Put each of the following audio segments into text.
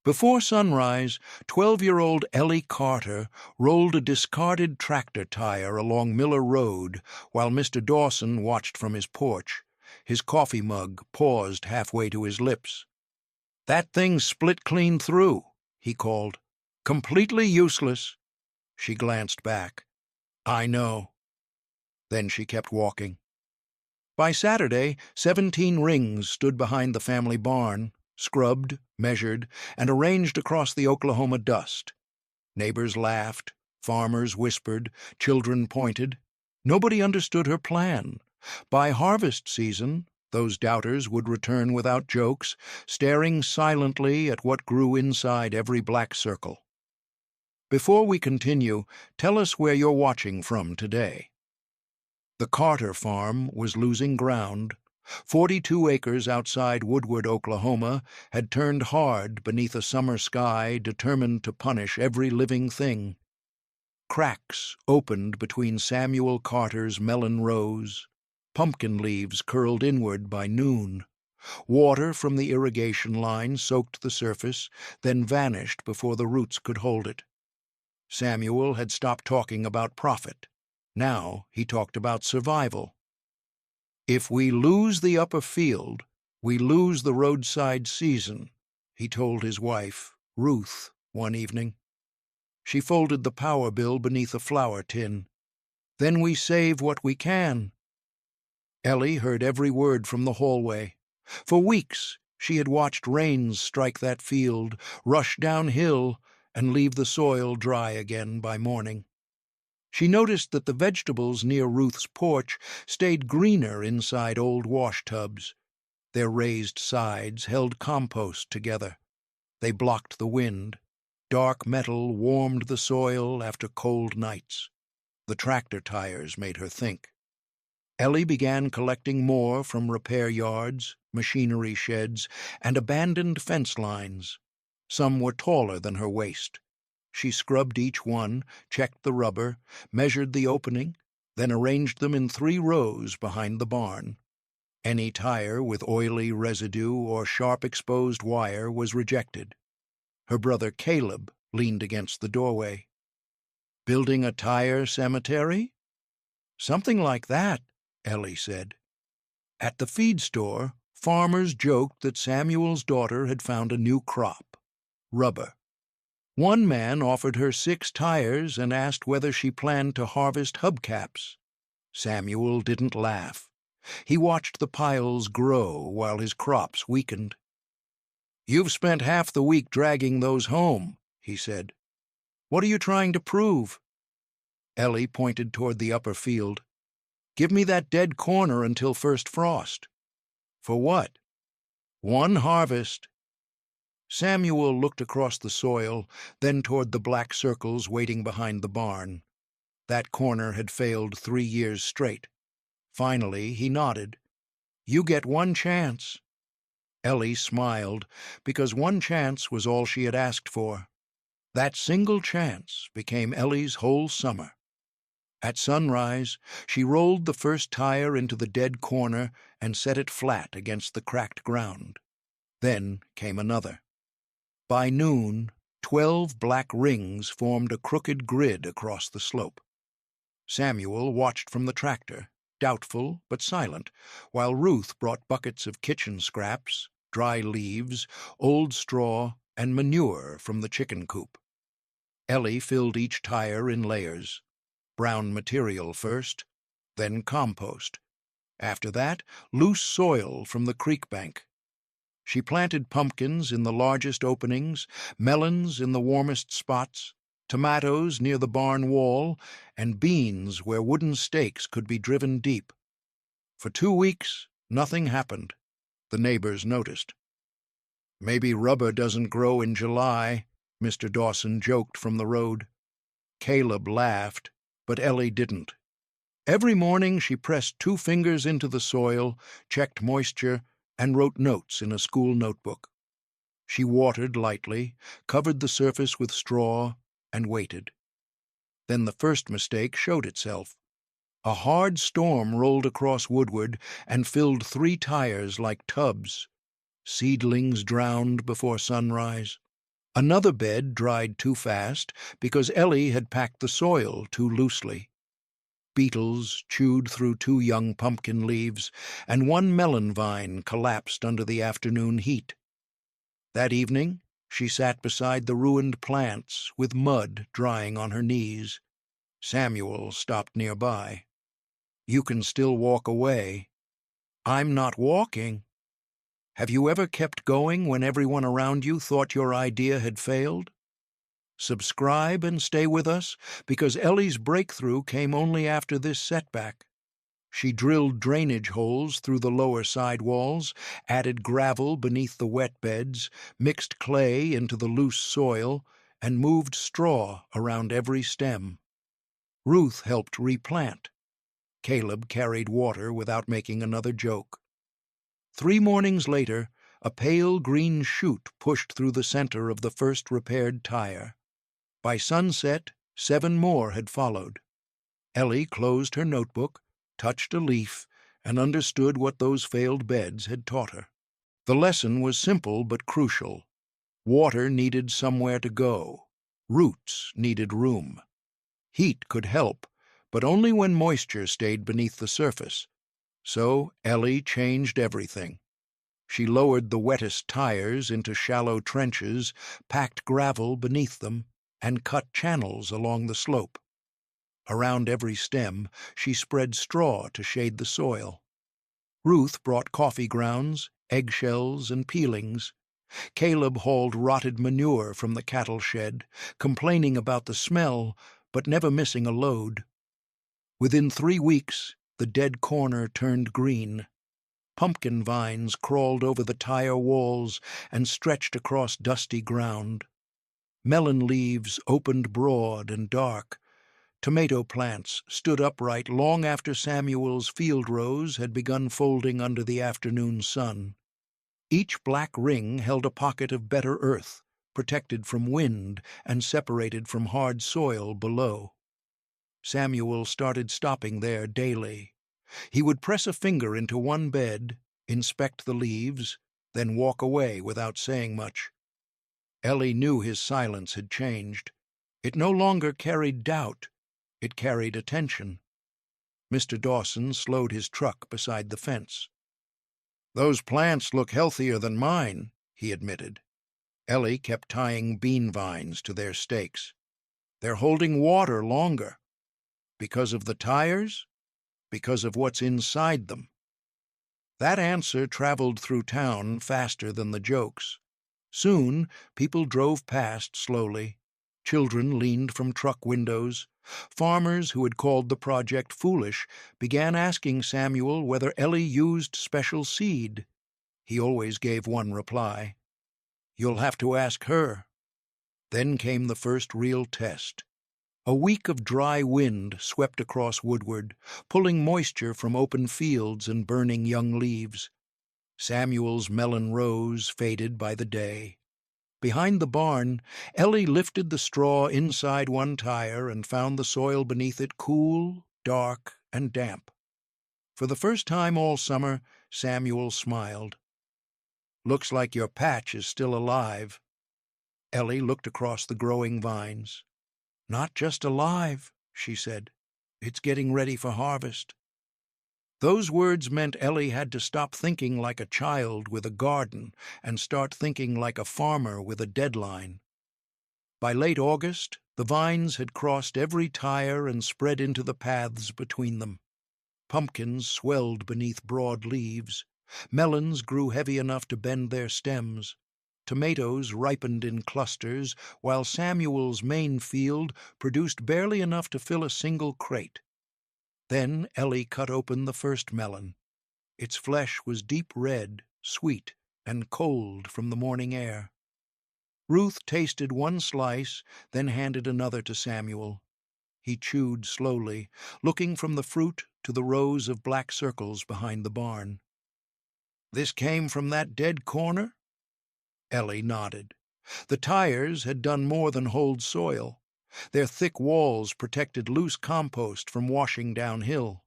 Before sunrise, 12-year-old Ellie Carter rolled a discarded tractor tire along Miller Road while Mr. Dawson watched from his porch, his coffee mug paused halfway to his lips. "That thing split clean through," he called. "Completely useless." She glanced back. "I know." Then she kept walking. By Saturday, 17 rings stood behind the family barn, scrubbed, measured, and arranged across the Oklahoma dust. Neighbors laughed, farmers whispered, children pointed. Nobody understood her plan. By harvest season, those doubters would return without jokes, staring silently at what grew inside every black circle. Before we continue, tell us where you're watching from today. The Carter farm was losing ground. 42 acres outside Woodward, Oklahoma, had turned hard beneath a summer sky determined to punish every living thing. Cracks opened between Samuel Carter's melon rows. Pumpkin leaves curled inward by noon. Water from the irrigation line soaked the surface, then vanished before the roots could hold it. Samuel had stopped talking about profit. Now he talked about survival. "If we lose the upper field, we lose the roadside season," he told his wife, Ruth, one evening. She folded the power bill beneath a flour tin. "Then we save what we can." Ellie heard every word from the hallway. For weeks she had watched rains strike that field, rush downhill, and leave the soil dry again by morning. She noticed that the vegetables near Ruth's porch stayed greener inside old washtubs. Their raised sides held compost together. They blocked the wind. Dark metal warmed the soil after cold nights. The tractor tires made her think. Ellie began collecting more from repair yards, machinery sheds, and abandoned fence lines. Some were taller than her waist. She scrubbed each one, checked the rubber, measured the opening, then arranged them in 3 rows behind the barn. Any tire with oily residue or sharp exposed wire was rejected. Her brother Caleb leaned against the doorway. "Building a tire cemetery?" "Something like that," Ellie said. At the feed store, farmers joked that Samuel's daughter had found a new crop: rubber. One man offered her 6 tires and asked whether she planned to harvest hubcaps. Samuel didn't laugh. He watched the piles grow while his crops weakened. "You've spent half the week dragging those home," he said. "What are you trying to prove?" Ellie pointed toward the upper field. "Give me that dead corner until first frost." "For what?" "1 harvest." Samuel looked across the soil, then toward the black circles waiting behind the barn. That corner had failed 3 years straight. Finally, he nodded. "You get 1 chance." Ellie smiled, because 1 chance was all she had asked for. That single chance became Ellie's whole summer. At sunrise, she rolled the first tire into the dead corner and set it flat against the cracked ground. Then came another. By noon, 12 black rings formed a crooked grid across the slope. Samuel watched from the tractor, doubtful but silent, while Ruth brought buckets of kitchen scraps, dry leaves, old straw, and manure from the chicken coop. Ellie filled each tire in layers. Brown material first, then compost. After that, loose soil from the creek bank. She planted pumpkins in the largest openings, melons in the warmest spots, tomatoes near the barn wall, and beans where wooden stakes could be driven deep. For 2 weeks, nothing happened. The neighbors noticed. "Maybe rubber doesn't grow in July," Mr. Dawson joked from the road. Caleb laughed, but Ellie didn't. Every morning she pressed 2 fingers into the soil, checked moisture, and wrote notes in a school notebook. She watered lightly, covered the surface with straw, and waited. Then the first mistake showed itself. A hard storm rolled across Woodward and filled 3 tires like tubs. Seedlings drowned before sunrise. Another bed dried too fast because Ellie had packed the soil too loosely. Beetles chewed through 2 young pumpkin leaves, and 1 melon vine collapsed under the afternoon heat. That evening, she sat beside the ruined plants with mud drying on her knees. Samuel stopped nearby. "You can still walk away." "I'm not walking." "Have you ever kept going when everyone around you thought your idea had failed?" Subscribe and stay with us, because Ellie's breakthrough came only after this setback. She drilled drainage holes through the lower side walls, added gravel beneath the wet beds, mixed clay into the loose soil, and moved straw around every stem. Ruth helped replant. Caleb carried water without making another joke. 3 mornings later, a pale green shoot pushed through the center of the first repaired tire. By sunset, 7 more had followed. Ellie closed her notebook, touched a leaf, and understood what those failed beds had taught her. The lesson was simple but crucial. Water needed somewhere to go. Roots needed room. Heat could help, but only when moisture stayed beneath the surface. So Ellie changed everything. She lowered the wettest tires into shallow trenches, packed gravel beneath them, and cut channels along the slope. Around every stem, she spread straw to shade the soil. Ruth brought coffee grounds, eggshells, and peelings. Caleb hauled rotted manure from the cattle shed, complaining about the smell, but never missing a load. Within 3 weeks, the dead corner turned green. Pumpkin vines crawled over the tire walls and stretched across dusty ground. Melon leaves opened broad and dark. Tomato plants stood upright long after Samuel's field rows had begun folding under the afternoon sun. Each black ring held a pocket of better earth, protected from wind and separated from hard soil below. Samuel started stopping there daily. He would press a finger into one bed, inspect the leaves, then walk away without saying much. Ellie knew his silence had changed. It no longer carried doubt. It carried attention. Mr. Dawson slowed his truck beside the fence. "Those plants look healthier than mine," he admitted. Ellie kept tying bean vines to their stakes. "They're holding water longer." Because of the tires? Because of what's inside them? That answer traveled through town faster than the jokes. Soon, people drove past slowly. Children leaned from truck windows. Farmers who had called the project foolish began asking Samuel whether Ellie used special seed. He always gave one reply: "You'll have to ask her." Then came the first real test. A week of dry wind swept across Woodward, pulling moisture from open fields and burning young leaves. Samuel's melon rows faded by the day. Behind the barn, Ellie lifted the straw inside one tire and found the soil beneath it cool, dark, and damp. For the first time all summer, Samuel smiled. "Looks like your patch is still alive." Ellie looked across the growing vines. "Not just alive," she said. "It's getting ready for harvest." Those words meant Ellie had to stop thinking like a child with a garden and start thinking like a farmer with a deadline. By late August, the vines had crossed every tire and spread into the paths between them. Pumpkins swelled beneath broad leaves. Melons grew heavy enough to bend their stems. Tomatoes ripened in clusters, while Samuel's main field produced barely enough to fill a single crate. Then Ellie cut open the first melon. Its flesh was deep red, sweet, and cold from the morning air. Ruth tasted one slice, then handed another to Samuel. He chewed slowly, looking from the fruit to the rows of black circles behind the barn. "This came from that dead corner?" Ellie nodded. The tires had done more than hold soil. Their thick walls protected loose compost from washing downhill.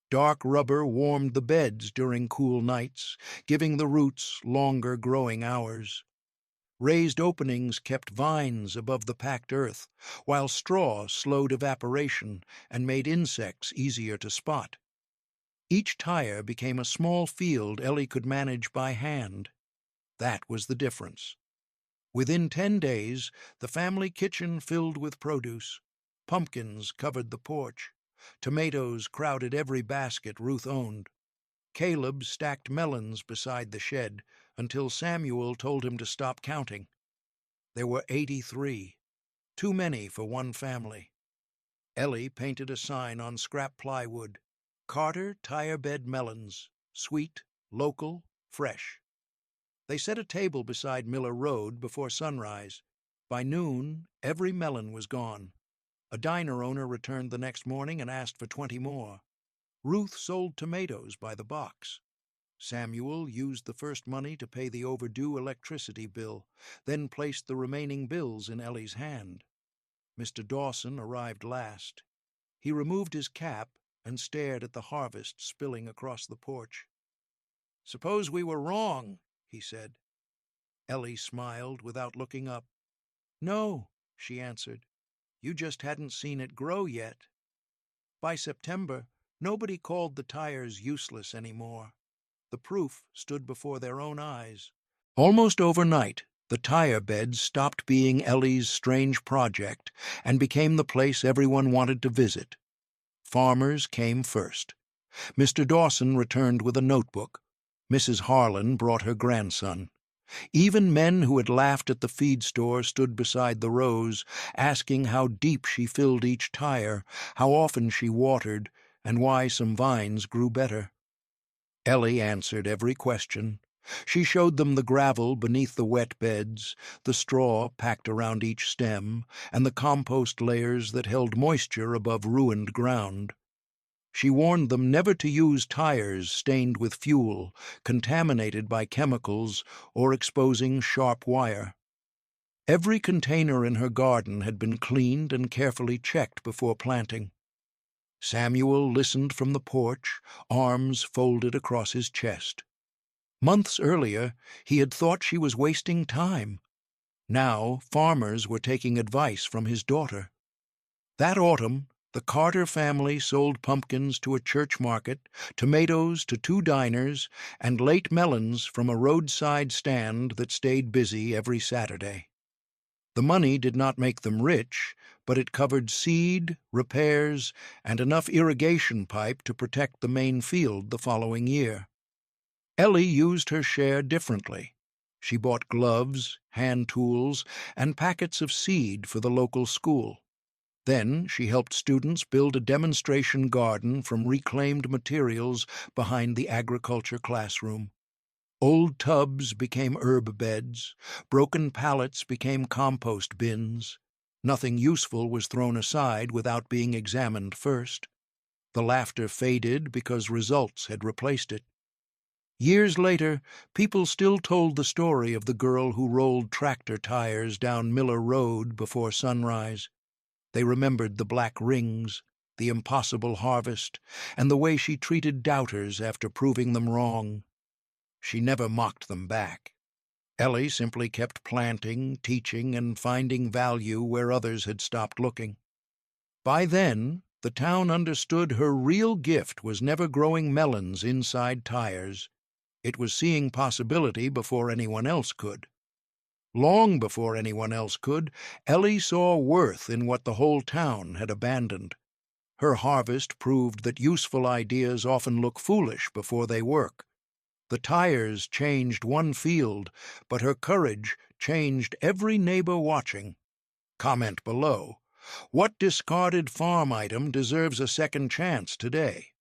Dark rubber warmed the beds during cool nights, giving the roots longer growing hours. Raised openings kept vines above the packed earth, while straw slowed evaporation and made insects easier to spot. Each tire became a small field Ellie could manage by hand. That was the difference. Within 10 days, the family kitchen filled with produce. Pumpkins covered the porch. Tomatoes crowded every basket Ruth owned. Caleb stacked melons beside the shed until Samuel told him to stop counting. There were 83, too many for one family. Ellie painted a sign on scrap plywood: Carter Tire Bed Melons, sweet, local, fresh. They set a table beside Miller Road before sunrise. By noon, every melon was gone. A diner owner returned the next morning and asked for 20 more. Ruth sold tomatoes by the box. Samuel used the first money to pay the overdue electricity bill, then placed the remaining bills in Ellie's hand. Mr. Dawson arrived last. He removed his cap and stared at the harvest spilling across the porch. "Suppose we were wrong," he said. Ellie smiled without looking up. "No," she answered. "You just hadn't seen it grow yet." By September, nobody called the tires useless anymore. The proof stood before their own eyes. Almost overnight, the tire beds stopped being Ellie's strange project and became the place everyone wanted to visit. Farmers came first. Mr. Dawson returned with a notebook. Mrs. Harlan brought her grandson. Even men who had laughed at the feed store stood beside the rows, asking how deep she filled each tire, how often she watered, and why some vines grew better. Ellie answered every question. She showed them the gravel beneath the wet beds, the straw packed around each stem, and the compost layers that held moisture above ruined ground. She warned them never to use tires stained with fuel, contaminated by chemicals, or exposing sharp wire. Every container in her garden had been cleaned and carefully checked before planting. Samuel listened from the porch, arms folded across his chest. Months earlier, he had thought she was wasting time. Now, farmers were taking advice from his daughter. That autumn, the Carter family sold pumpkins to a church market, tomatoes to 2 diners, and late melons from a roadside stand that stayed busy every Saturday. The money did not make them rich, but it covered seed, repairs, and enough irrigation pipe to protect the main field the following year. Ellie used her share differently. She bought gloves, hand tools, and packets of seed for the local school. Then she helped students build a demonstration garden from reclaimed materials behind the agriculture classroom. Old tubs became herb beds, broken pallets became compost bins. Nothing useful was thrown aside without being examined first. The laughter faded because results had replaced it. Years later, people still told the story of the girl who rolled tractor tires down Miller Road before sunrise. They remembered the black rings, the impossible harvest, and the way she treated doubters after proving them wrong. She never mocked them back. Ellie simply kept planting, teaching, and finding value where others had stopped looking. By then, the town understood her real gift was never growing melons inside tires. It was seeing possibility before anyone else could. Long before anyone else could, Ellie saw worth in what the whole town had abandoned. Her harvest proved that useful ideas often look foolish before they work. The tires changed one field, but her courage changed every neighbor watching. Comment below. What discarded farm item deserves a second chance today?